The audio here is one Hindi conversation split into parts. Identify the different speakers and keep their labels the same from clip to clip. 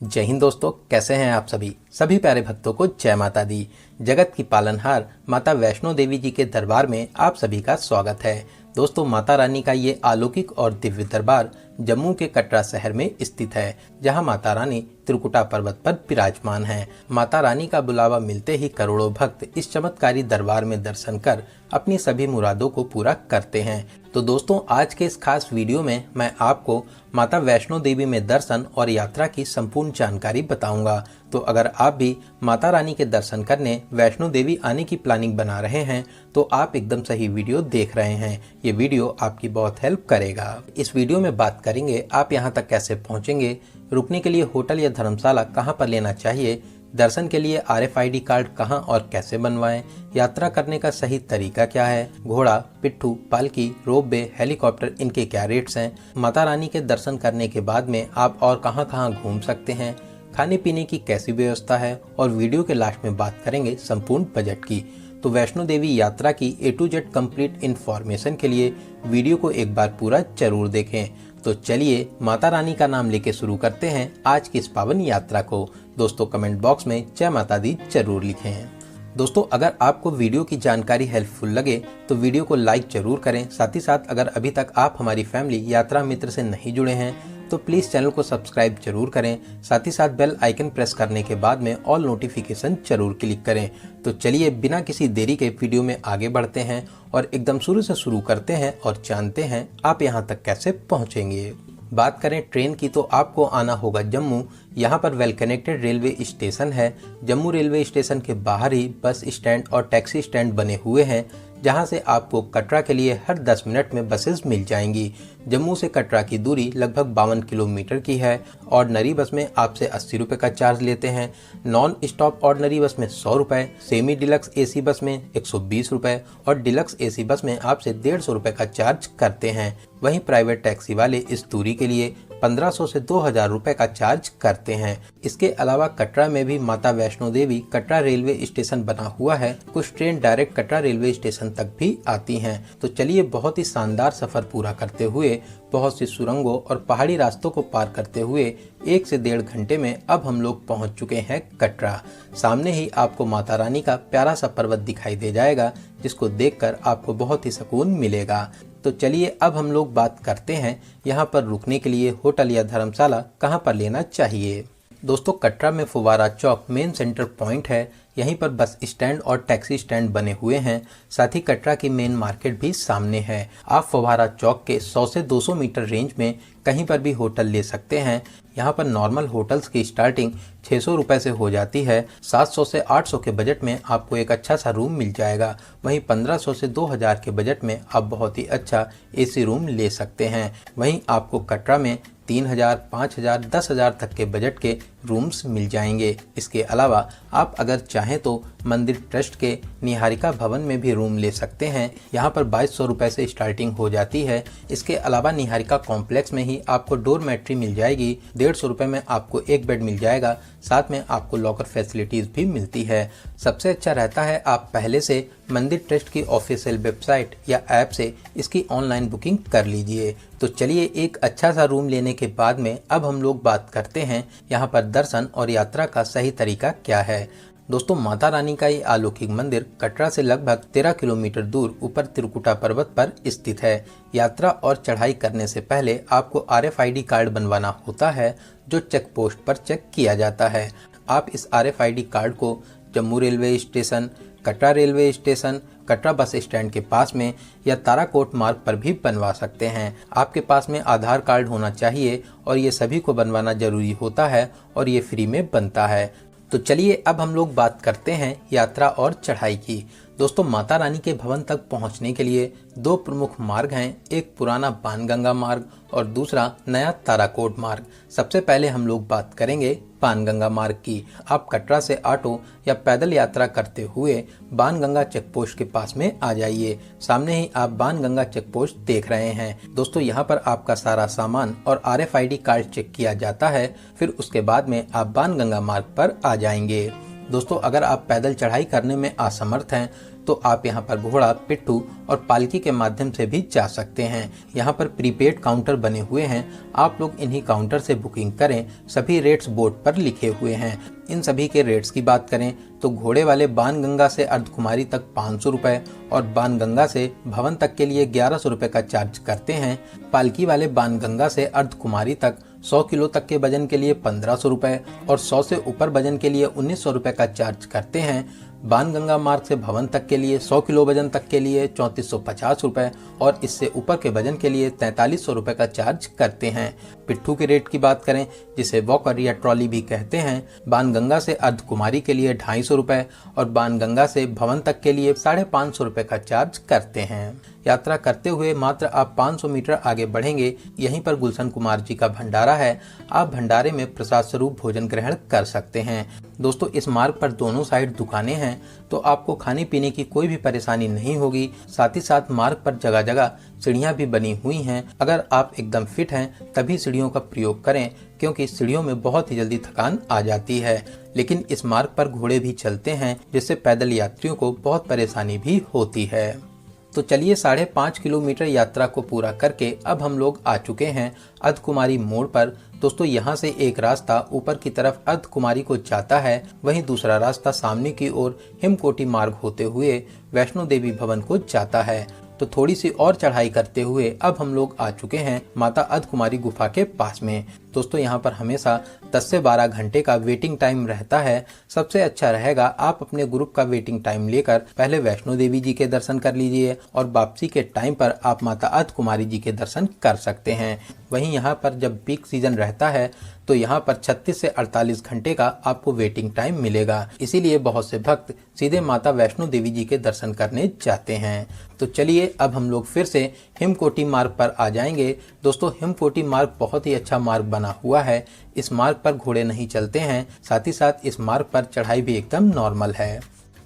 Speaker 1: जय हिंद दोस्तों, कैसे हैं आप सभी प्यारे भक्तों को जय माता दी। जगत की पालनहार माता वैष्णो देवी जी के दरबार में आप सभी का स्वागत है। दोस्तों, माता रानी का ये अलौकिक और दिव्य दरबार जम्मू के कटरा शहर में स्थित है, जहां माता रानी त्रिकुटा पर्वत पर विराजमान हैं। माता रानी का बुलावा मिलते ही करोड़ों भक्त इस चमत्कारी दरबार में दर्शन कर अपनी सभी मुरादों को पूरा करते हैं। तो दोस्तों, आज के इस खास वीडियो में मैं आपको माता वैष्णो देवी में दर्शन और यात्रा की संपूर्ण जानकारी बताऊंगा। तो अगर आप भी माता रानी के दर्शन करने वैष्णो देवी आने की प्लानिंग बना रहे हैं तो आप एकदम सही वीडियो देख रहे हैं। ये वीडियो आपकी बहुत हेल्प करेगा। इस वीडियो में बात करेंगे आप यहाँ तक कैसे पहुँचेंगे, रुकने के लिए होटल या धर्मशाला कहाँ पर लेना चाहिए, दर्शन के लिए RFID कार्ड कहां और कैसे बनवाएं, यात्रा करने का सही तरीका क्या है, घोड़ा, पिट्ठू, पालकी, रोपवे, हेलीकॉप्टर, इनके क्या रेट्स हैं, माता रानी के दर्शन करने के बाद में आप और कहां घूम सकते हैं, खाने पीने की कैसी व्यवस्था है, और वीडियो के लास्ट में बात करेंगे संपूर्ण बजट की। तो वैष्णो देवी यात्रा की A to Z complete information के लिए वीडियो को एक बार पूरा जरूर देखें। तो चलिए माता रानी का नाम लेके शुरू करते हैं आज की इस पावन यात्रा को। दोस्तों, कमेंट बॉक्स में जय माता दी जरूर लिखें। दोस्तों, अगर आपको वीडियो की जानकारी हेल्पफुल लगे तो वीडियो को लाइक जरूर करें। साथ ही साथ अगर अभी तक आप हमारी फैमिली यात्रा मित्र से नहीं जुड़े हैं तो प्लीज़ चैनल को सब्सक्राइब जरूर करें। साथ ही साथ बेल आइकन प्रेस करने के बाद में ऑल नोटिफिकेशन जरूर क्लिक करें। तो चलिए बिना किसी देरी के वीडियो में आगे बढ़ते हैं और एकदम शुरू से शुरू करते हैं और जानते हैं आप यहाँ तक कैसे पहुँचेंगे। बात करें ट्रेन की तो आपको आना होगा जम्मू। यहाँ पर वेल कनेक्टेड रेलवे स्टेशन है। जम्मू रेलवे स्टेशन के बाहर ही बस स्टैंड और टैक्सी स्टैंड बने हुए हैं, जहाँ से आपको कटरा के लिए हर 10 मिनट में बसेस मिल जाएंगी। जम्मू से कटरा की दूरी लगभग 52 किलोमीटर की है। ऑर्डनरी बस में आपसे 80 रुपये का चार्ज लेते हैं, नॉन स्टॉप ऑर्डनरी बस में 100 रुपये, सेमी डिलक्स AC बस में 120 रुपये और डिलक्स AC बस में आपसे 150 रुपये का चार्ज करते हैं। वहीं प्राइवेट टैक्सी वाले इस दूरी के लिए 1500 से 2000 रुपये का चार्ज करते हैं। इसके अलावा कटरा में भी माता वैष्णो देवी कटरा रेलवे स्टेशन बना हुआ है। कुछ train direct Katra railway station तक भी आती हैं। तो चलिए बहुत ही शानदार सफर पूरा करते हुए, बहुत सी सुरंगों और पहाड़ी रास्तों को पार करते हुए 1 से 1.5 घंटे में अब हम लोग पहुंच चुके हैं कटरा। सामने ही आपको माता रानी का प्यारा सा पर्वत दिखाई दे जाएगा, जिसको देखकर आपको बहुत ही सुकून मिलेगा। तो चलिए अब हम लोग बात करते हैं यहाँ पर रुकने के लिए होटल या धर्मशाला कहाँ पर लेना चाहिए। दोस्तों, कटरा में फुवारा चौक मेन सेंटर पॉइंट है। यहीं पर बस स्टैंड और टैक्सी स्टैंड बने हुए हैं। साथ ही कटरा की मेन मार्केट भी सामने है। आप फुवारा चौक के 100 से 200 मीटर रेंज में कहीं पर भी होटल ले सकते हैं। यहाँ पर नॉर्मल होटल्स की स्टार्टिंग 600 रुपये से हो जाती है। 700 से 800 के बजट में आपको एक अच्छा सा रूम मिल जाएगा। वहीं 1500 से 2000 के बजट में आप बहुत ही अच्छा AC रूम ले सकते हैं। वहीं आपको कटरा में 3000, 5000, 10,000 तक के बजट के रूम्स मिल जाएंगे। इसके अलावा आप अगर चाहें तो मंदिर ट्रस्ट के निहारिका भवन में भी रूम ले सकते हैं। यहाँ पर 2200 रुपये से स्टार्टिंग हो जाती है। इसके अलावा निहारिका कॉम्प्लेक्स में ही आपको डोरमेट्री मिल जाएगी। 150 रुपये में आपको एक बेड मिल जाएगा। साथ में आपको लॉकर फैसिलिटीज़ भी मिलती है। सबसे अच्छा रहता है आप पहले से मंदिर ट्रस्ट की ऑफिशियल वेबसाइट या ऐप से इसकी ऑनलाइन बुकिंग कर लीजिए। तो चलिए एक अच्छा सा रूम लेने के बाद में अब हम लोग बात करते हैं यहाँ पर दर्शन और यात्रा का सही तरीका क्या है। दोस्तों, माता रानी का ये अलौकिक मंदिर कटरा से लगभग 13 किलोमीटर दूर ऊपर त्रिकुटा पर्वत पर स्थित है। यात्रा और चढ़ाई करने से पहले आपको RFID कार्ड बनवाना होता है, जो चेक पोस्ट पर चेक किया जाता है। आप इस RFID कार्ड को Jammu railway station, Katra railway station, Katra bus stand के पास में या ताराकोट मार्ग पर भी बनवा सकते हैं। आपके पास में आधार कार्ड होना चाहिए और ये सभी को बनवाना जरूरी होता है और ये फ्री में बनता है। तो चलिए अब हम लोग बात करते हैं यात्रा और चढ़ाई की। दोस्तों, माता रानी के भवन तक पहुंचने के लिए 2 प्रमुख मार्ग हैं, एक पुराना बाणगंगा मार्ग और दूसरा नया ताराकोट मार्ग। सबसे पहले हम लोग बात करेंगे बाणगंगा मार्ग की। आप कटरा से ऑटो या पैदल यात्रा करते हुए बाणगंगा चेक पोस्ट के पास में आ जाइए। सामने ही आप बाणगंगा चेक पोस्ट देख रहे हैं। दोस्तों, यहाँ पर आपका सारा सामान और RFID कार्ड चेक किया जाता है। फिर उसके बाद में आप बाणगंगा मार्ग पर आ जाएंगे। दोस्तों अगर आप पैदल चढ़ाई करने में असमर्थ हैं तो आप यहाँ पर घोड़ा, पिट्ठू और पालकी के माध्यम से भी जा सकते हैं। यहाँ पर प्रीपेड काउंटर बने हुए हैं, आप लोग इन्हीं काउंटर से बुकिंग करें। सभी रेट्स बोर्ड पर लिखे हुए हैं। इन सभी के रेट्स की बात करें तो घोड़े वाले बाणगंगा से अर्धकुमारी तक 500 रुपये और बाणगंगा से भवन तक के लिए 1100 रुपये का चार्ज करते हैं। पालकी वाले बाणगंगा से अर्धकुमारी तक 100 किलो तक के वजन के लिए 1500 रुपये और 100 से ऊपर वजन के लिए 1900 रुपये का चार्ज करते हैं। बाणगंगा मार्ग से भवन तक के लिए 100 किलो वजन तक के लिए 3450 रुपये और इससे ऊपर के वजन के लिए 4300 रुपये का चार्ज करते हैं। पिट्ठू के रेट की बात करें, जिसे वॉकर या ट्रॉली भी कहते हैं, बाणगंगा से अर्धकुमारी के लिए 250 रुपये और बाणगंगा से भवन तक के लिए 550 रुपये का चार्ज करते हैं। यात्रा करते हुए मात्र आप 500 मीटर आगे बढ़ेंगे, यहीं पर गुलशन कुमार जी का भंडारा है। आप भंडारे में प्रसाद स्वरूप भोजन ग्रहण कर सकते हैं। दोस्तों इस मार्ग पर दोनों साइड दुकानें हैं, तो आपको खाने पीने की कोई भी परेशानी नहीं होगी। साथ ही साथ मार्ग पर जगह जगह सीढ़ियां भी बनी हुई हैं। अगर आप एकदम फिट हैं तभी सीढ़ियों का प्रयोग करें, क्योंकि सीढ़ियों में बहुत ही जल्दी थकान आ जाती है। लेकिन इस मार्ग पर घोड़े भी चलते हैं, जिससे पैदल यात्रियों को बहुत परेशानी भी होती है। तो चलिए 5.5 किलोमीटर यात्रा को पूरा करके अब हम लोग आ चुके हैं अर्धकुमारी मोड़ पर। दोस्तों यहाँ से एक रास्ता ऊपर की तरफ अर्धकुमारी को जाता है, वहीं दूसरा रास्ता सामने की ओर हिमकोटी मार्ग होते हुए वैष्णो देवी भवन को जाता है। तो थोड़ी सी और चढ़ाई करते हुए अब हम लोग आ चुके हैं माता अर्धकुमारी गुफा के पास में। दोस्तों यहाँ पर हमेशा 10 से 12 घंटे का वेटिंग टाइम रहता है। सबसे अच्छा रहेगा आप अपने ग्रुप का वेटिंग टाइम लेकर पहले वैष्णो देवी जी के दर्शन कर लीजिए और वापसी के टाइम पर आप माता अर्धकुमारी जी के दर्शन कर सकते हैं। वहीं यहाँ पर जब पीक सीजन रहता है तो यहाँ पर 36 से 48 घंटे का आपको वेटिंग टाइम मिलेगा। इसीलिए बहुत से भक्त सीधे माता वैष्णो देवी जी के दर्शन करने जाते हैं। तो चलिए अब हम लोग फिर से हिमकोटी मार्ग पर आ जाएंगे। दोस्तों हिमकोटी मार्ग बहुत ही अच्छा मार्ग बना हुआ है। इस मार्ग पर घोड़े नहीं चलते हैं, साथ ही साथ इस मार्ग पर चढ़ाई भी एकदम नॉर्मल है।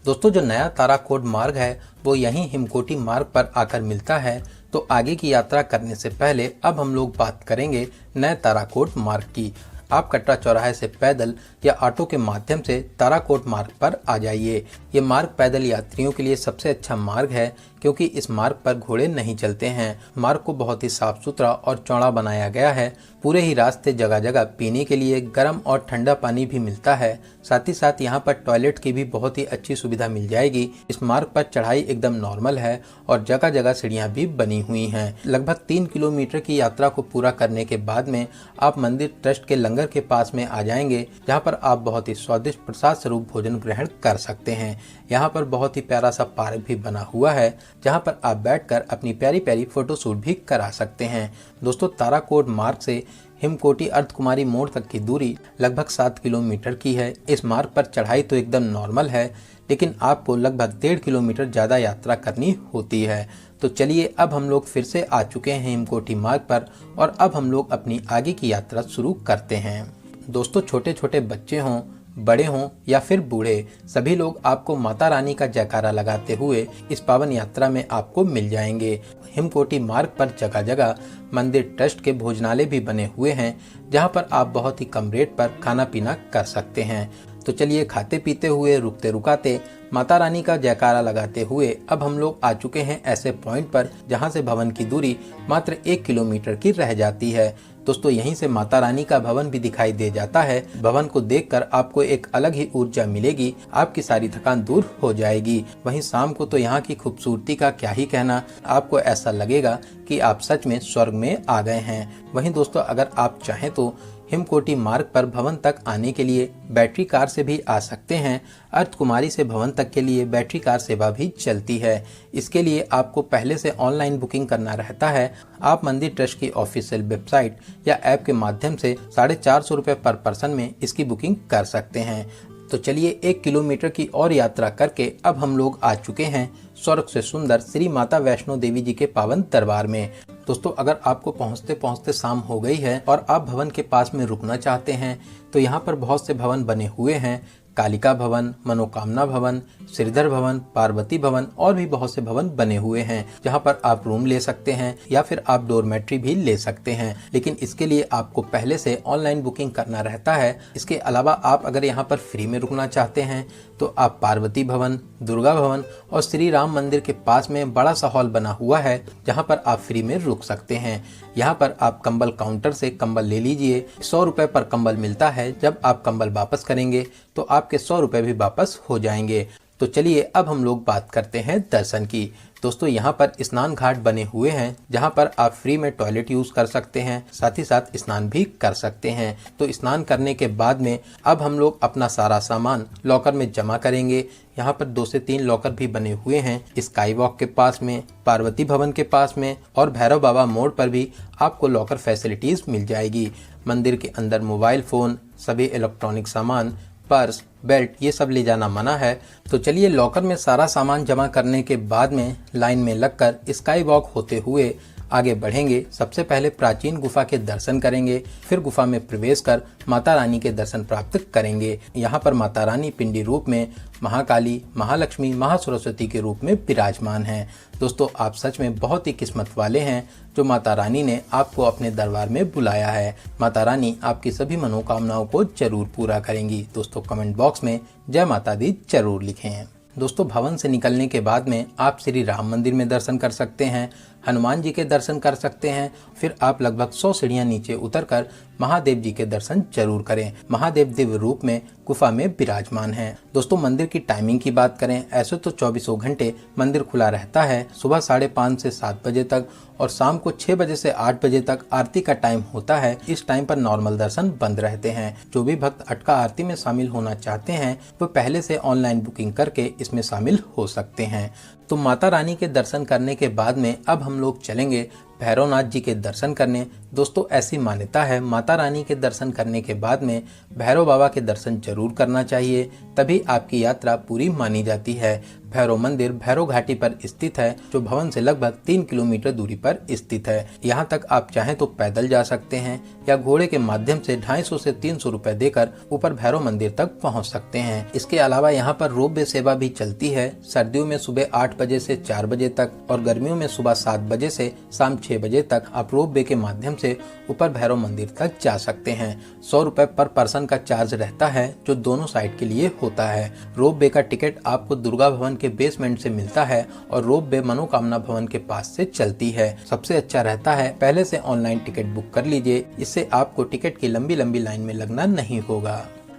Speaker 1: दोस्तों जो नया ताराकोट मार्ग है वो यहीं हिमकोटी मार्ग पर आकर मिलता है। तो आगे की यात्रा करने से पहले अब हम लोग बात करेंगे नए ताराकोट मार्ग की। आप कटरा चौराहे से पैदल या ऑटो के माध्यम से ताराकोट मार्ग पर आ जाइए। ये मार्ग पैदल यात्रियों के लिए सबसे अच्छा मार्ग है, क्योंकि इस मार्ग पर घोड़े नहीं चलते हैं। मार्ग को बहुत ही साफ सुथरा और चौड़ा बनाया गया है। पूरे ही रास्ते जगह जगह पीने के लिए गर्म और ठंडा पानी भी मिलता है। साथ ही साथ यहाँ पर टॉयलेट की भी बहुत ही अच्छी सुविधा मिल जाएगी। इस मार्ग पर चढ़ाई एकदम नॉर्मल है और जगह जगह सीढ़ियाँ भी बनी हुई हैं। लगभग 3 किलोमीटर की यात्रा को पूरा करने के बाद में आप मंदिर ट्रस्ट के लंगर के पास में आ जाएंगे, जहाँ पर आप बहुत ही स्वादिष्ट प्रसाद स्वरूप भोजन ग्रहण कर सकते हैं। यहाँ पर बहुत ही प्यारा सा पार्क भी बना हुआ है, जहाँ पर आप बैठकर अपनी प्यारी प्यारी फोटो शूट भी करा सकते हैं। दोस्तों ताराकोट मार्ग से हिमकोटी अर्धकुमारी मोड़ तक की दूरी लगभग 7 किलोमीटर की है। इस मार्ग पर चढ़ाई तो एकदम नॉर्मल है, लेकिन आपको लगभग 1.5 किलोमीटर ज़्यादा यात्रा करनी होती है। तो चलिए अब हम लोग फिर से आ चुके हैं हिमकोटी मार्ग पर और अब हम लोग अपनी आगे की यात्रा शुरू करते हैं। दोस्तों छोटे छोटे बच्चे हों, बड़े हों या फिर बूढ़े, सभी लोग आपको माता रानी का जयकारा लगाते हुए इस पावन यात्रा में आपको मिल जाएंगे। हिमकोटी मार्ग पर जगह जगह मंदिर ट्रस्ट के भोजनालय भी बने हुए हैं, जहां पर आप बहुत ही कम रेट पर खाना पीना कर सकते हैं। तो चलिए खाते पीते हुए, रुकते रुकाते, माता रानी का जयकारा लगाते हुए अब हम लोग आ चुके हैं ऐसे पॉइंट पर जहां से भवन की दूरी मात्र 1 किलोमीटर की रह जाती है। दोस्तों यहीं से माता रानी का भवन भी दिखाई दे जाता है। भवन को देखकर आपको एक अलग ही ऊर्जा मिलेगी, आपकी सारी थकान दूर हो जाएगी। वहीं शाम को तो यहाँ की खूबसूरती का क्या ही कहना, आपको ऐसा लगेगा कि आप सच में स्वर्ग में आ गए हैं। वहीं दोस्तों अगर आप चाहें तो हिमकोटी मार्ग पर भवन तक आने के लिए बैटरी कार से भी आ सकते हैं। अर्धकुमारी से भवन तक के लिए बैटरी कार सेवा भी चलती है। इसके लिए आपको पहले से ऑनलाइन बुकिंग करना रहता है। आप मंदिर ट्रस्ट की ऑफिशियल वेबसाइट या ऐप के माध्यम से 450 रुपये पर पर्सन में इसकी बुकिंग कर सकते हैं। तो चलिए 1 किलोमीटर की और यात्रा करके अब हम लोग आ चुके हैं स्वर्ग से सुंदर श्री माता वैष्णो देवी जी के पावन दरबार में। दोस्तों अगर आपको पहुंचते पहुंचते शाम हो गई है और आप भवन के पास में रुकना चाहते हैं तो यहाँ पर बहुत से भवन बने हुए हैं। कालिका भवन, मनोकामना भवन, श्रीधर भवन, पार्वती भवन और भी बहुत से भवन बने हुए हैं जहां पर आप रूम ले सकते हैं या फिर आप डोरमेट्री भी ले सकते हैं। लेकिन इसके लिए आपको पहले से ऑनलाइन बुकिंग करना रहता है। इसके अलावा आप अगर यहाँ पर फ्री में रुकना चाहते हैं तो आप पार्वती भवन, दुर्गा भवन और श्री राम मंदिर के पास में बड़ा सा हॉल बना हुआ है जहाँ पर आप फ्री में रुक सकते हैं। यहाँ पर आप कंबल काउंटर से कंबल ले लीजिए। 100 रुपए पर कंबल मिलता है। जब आप कंबल वापस करेंगे तो आपके 100 रुपए भी वापस हो जाएंगे। तो चलिए अब हम लोग बात करते हैं दर्शन की। दोस्तों यहाँ पर स्नान घाट बने हुए हैं जहाँ पर आप फ्री में टॉयलेट यूज कर सकते हैं, साथ ही साथ स्नान भी कर सकते हैं। तो स्नान करने के बाद में अब हम लोग अपना सारा सामान लॉकर में जमा करेंगे। यहाँ पर 2 से 3 लॉकर भी बने हुए हैं, स्काई वॉक के पास में, पार्वती भवन के पास में और भैरव बाबा मोड़ पर भी आपको लॉकर फैसिलिटीज मिल जाएगी। मंदिर के अंदर मोबाइल फोन, सभी इलेक्ट्रॉनिक सामान, पर्स, बेल्ट ये सब ले जाना मना है। तो चलिए लॉकर में सारा सामान जमा करने के बाद में लाइन में लगकर स्काई वॉक होते हुए आगे बढ़ेंगे। सबसे पहले प्राचीन गुफा के दर्शन करेंगे, फिर गुफा में प्रवेश कर माता रानी के दर्शन प्राप्त करेंगे। यहाँ पर माता रानी पिंडी रूप में महाकाली, महालक्ष्मी, महासरस्वती के रूप में विराजमान हैं। दोस्तों आप सच में बहुत ही किस्मत वाले हैं जो माता रानी ने आपको अपने दरबार में बुलाया है। माता रानी आपकी सभी मनोकामनाओं को जरूर पूरा करेंगी। दोस्तों कमेंट बॉक्स में जय माता दी जरूर लिखें। दोस्तों भवन से निकलने के बाद में आप श्री राम मंदिर में दर्शन कर सकते हैं, हनुमान जी के दर्शन कर सकते हैं। फिर आप लगभग 100 सीढ़ियां नीचे उतरकर महादेव जी के दर्शन जरूर करें। महादेव दिव्य रूप में गुफा में विराजमान हैं। दोस्तों मंदिर की टाइमिंग की बात करें, ऐसे तो 24 घंटे मंदिर खुला रहता है। सुबह 5:30 से 7 बजे तक और शाम को 6 बजे से 8 बजे तक आरती का टाइम होता है। इस टाइम पर नॉर्मल दर्शन बंद रहते हैं। जो भी भक्त अटका आरती में शामिल होना चाहते हैं वो पहले से ऑनलाइन बुकिंग करके इसमें शामिल हो सकते हैं। तो माता रानी के दर्शन करने के बाद में अब हम लोग चलेंगे भैरवनाथ जी के दर्शन करने। दोस्तों ऐसी मान्यता है माता रानी के दर्शन करने के बाद में भैरव बाबा के दर्शन जरूर करना चाहिए, तभी आपकी यात्रा पूरी मानी जाती है। भैरव मंदिर भैरव घाटी पर स्थित है जो भवन से लगभग 3 किलोमीटर दूरी पर स्थित है। यहाँ तक आप चाहें तो पैदल जा सकते हैं या घोड़े के माध्यम से 250 से 300 रुपए देकर ऊपर भैरव मंदिर तक पहुँच सकते हैं। इसके अलावा यहाँ पर रोपवे सेवा भी चलती है। सर्दियों में सुबह 8 बजे से 4 बजे तक और गर्मियों में सुबह 7 बजे से शाम 6 बजे तक आप रोपवे के माध्यम से ऊपर भैरव मंदिर तक जा सकते हैं। 100 रुपए पर पर्सन का चार्ज रहता है जो दोनों साइड के लिए होता है। रोपवे का टिकट आपको दुर्गा भवन के बेसमेंट से मिलता है और रोपवे मनोकामना भवन के पास से चलती है। सबसे अच्छा रहता है पहले से ऑनलाइन टिकट बुक कर लीजिए, इससे आपको टिकट की लंबी लंबी लाइन में लगना नहीं होगा।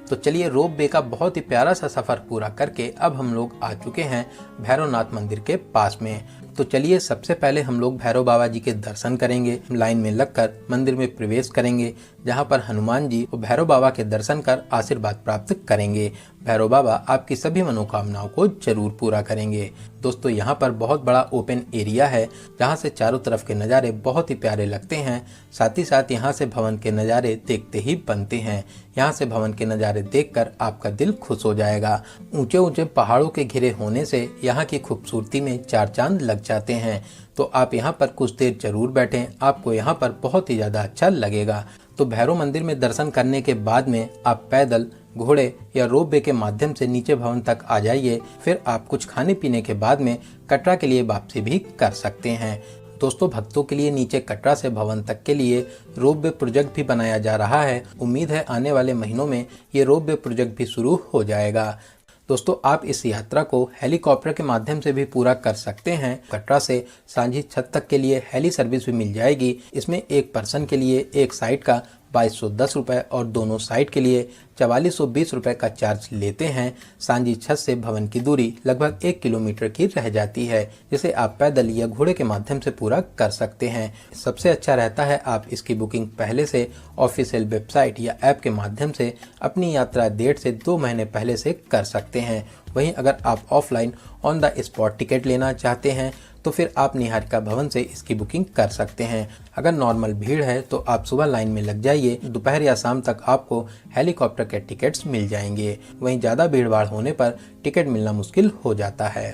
Speaker 1: तो चलिए रोपवे का बहुत ही प्यारा सा सफर पूरा करके अब हम लोग आ चुके हैं भैरवनाथ मंदिर के पास में। तो चलिए सबसे पहले हम लोग भैरव बाबा जी के दर्शन करेंगे। लाइन में लगकर मंदिर में प्रवेश करेंगे जहां पर हनुमान जी और भैरव बाबा के दर्शन कर आशीर्वाद प्राप्त करेंगे। भैरव बाबा आपकी सभी मनोकामनाओं को जरूर पूरा करेंगे। दोस्तों यहाँ पर बहुत बड़ा ओपन एरिया है जहाँ से चारों तरफ के नज़ारे बहुत ही प्यारे लगते हैं। साथ ही साथ यहाँ से भवन के नज़ारे देखते ही बनते हैं। यहाँ से भवन के नज़ारे देखकर आपका दिल खुश हो जाएगा। ऊंचे ऊंचे पहाड़ों के घिरे होने से यहाँ की खूबसूरती में 4 चांद लग जाते हैं। तो आप यहाँ पर कुछ देर जरूर बैठें, आपको यहाँ पर बहुत ही ज़्यादा अच्छा लगेगा। तो भैरव मंदिर में दर्शन करने के बाद में आप पैदल, घोड़े या रोपवे के माध्यम से नीचे भवन तक आ जाइए। फिर आप कुछ खाने पीने के बाद में कटरा के लिए वापसी भी कर सकते हैं। दोस्तों भक्तों के लिए नीचे कटरा से भवन तक के लिए रोपवे प्रोजेक्ट भी बनाया जा रहा है। उम्मीद है आने वाले महीनों में ये रोपवे प्रोजेक्ट भी शुरू हो जाएगा। दोस्तों आप इस यात्रा को हेलीकॉप्टर के माध्यम से भी पूरा कर सकते हैं। कटरा से सांझी छत तक के लिए हेली सर्विस भी मिल जाएगी। इसमें एक पर्सन के लिए एक साइड का 2210 रुपये और दोनों साइड के लिए 4420 रुपये का चार्ज लेते हैं। सांझी छत से भवन की दूरी लगभग 1 किलोमीटर की रह जाती है, जिसे आप पैदल या घोड़े के माध्यम से पूरा कर सकते हैं। सबसे अच्छा रहता है आप इसकी बुकिंग पहले से ऑफिशियल वेबसाइट या ऐप के माध्यम से अपनी यात्रा डेट से 2 महीने पहले से कर सकते हैं। वहीं अगर आप offline on the spot ticket लेना चाहते हैं तो फिर आप निहारिका भवन से इसकी बुकिंग कर सकते हैं। अगर नॉर्मल भीड़ है तो आप सुबह लाइन में लग जाइए, दोपहर या शाम तक आपको हेलीकॉप्टर के टिकट्स मिल जाएंगे। वहीं ज़्यादा भीड़ भाड़ होने पर टिकट मिलना मुश्किल हो जाता है।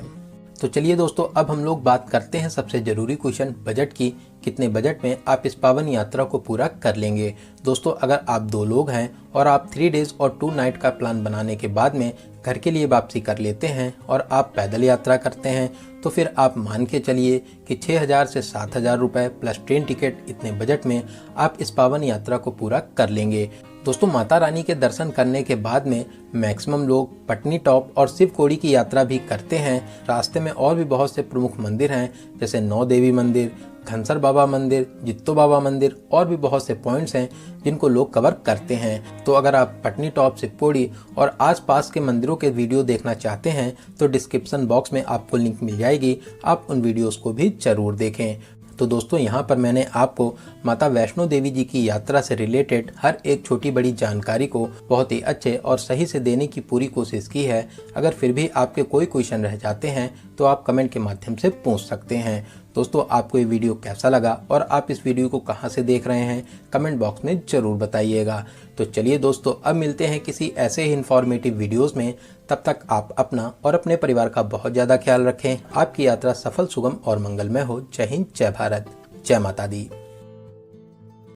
Speaker 1: तो चलिए दोस्तों, अब हम लोग बात करते हैं सबसे जरूरी क्वेश्चन बजट की। कितने बजट में आप इस पावन यात्रा को पूरा कर लेंगे। दोस्तों, अगर आप 2 लोग हैं और आप 3 डेज और 2 नाइट का प्लान बनाने के बाद में घर के लिए वापसी कर लेते हैं और आप पैदल यात्रा करते हैं, तो फिर आप मान के चलिए कि 6,000 से 7,000 रुपये प्लस ट्रेन टिकट, इतने बजट में आप इस पावन यात्रा को पूरा कर लेंगे। दोस्तों, माता रानी के दर्शन करने के बाद में मैक्सिमम लोग पटनी टॉप और शिव कोड़ी की यात्रा भी करते हैं। रास्ते में और भी बहुत से प्रमुख मंदिर हैं, जैसे 9 देवी मंदिर, घनसर बाबा मंदिर, जित्तो बाबा मंदिर और भी बहुत से पॉइंट्स हैं जिनको लोग कवर करते हैं। तो अगर आप पटनी टॉप, शिवकोड़ी और आसपास के मंदिरों के वीडियो देखना चाहते हैं तो डिस्क्रिप्शन बॉक्स में आपको लिंक मिल जाएगी, आप उन वीडियोस को भी जरूर देखें। तो दोस्तों, यहाँ पर मैंने आपको माता वैष्णो देवी जी की यात्रा से रिलेटेड हर एक छोटी बड़ी जानकारी को बहुत ही अच्छे और सही से देने की पूरी कोशिश की है। अगर फिर भी आपके कोई क्वेश्चन रह जाते हैं तो आप कमेंट के माध्यम से पूछ सकते हैं। दोस्तों, आपको ये वीडियो कैसा लगा और आप इस वीडियो को कहाँ से देख रहे हैं, कमेंट बॉक्स में ज़रूर बताइएगा। तो चलिए दोस्तों, अब मिलते हैं किसी ऐसे ही इन्फॉर्मेटिव वीडियोस में। तब तक आप अपना और अपने परिवार का बहुत ज़्यादा ख्याल रखें। आपकी यात्रा सफल, सुगम और मंगलमय हो। जय हिंद, जय भारत, जय माता दी।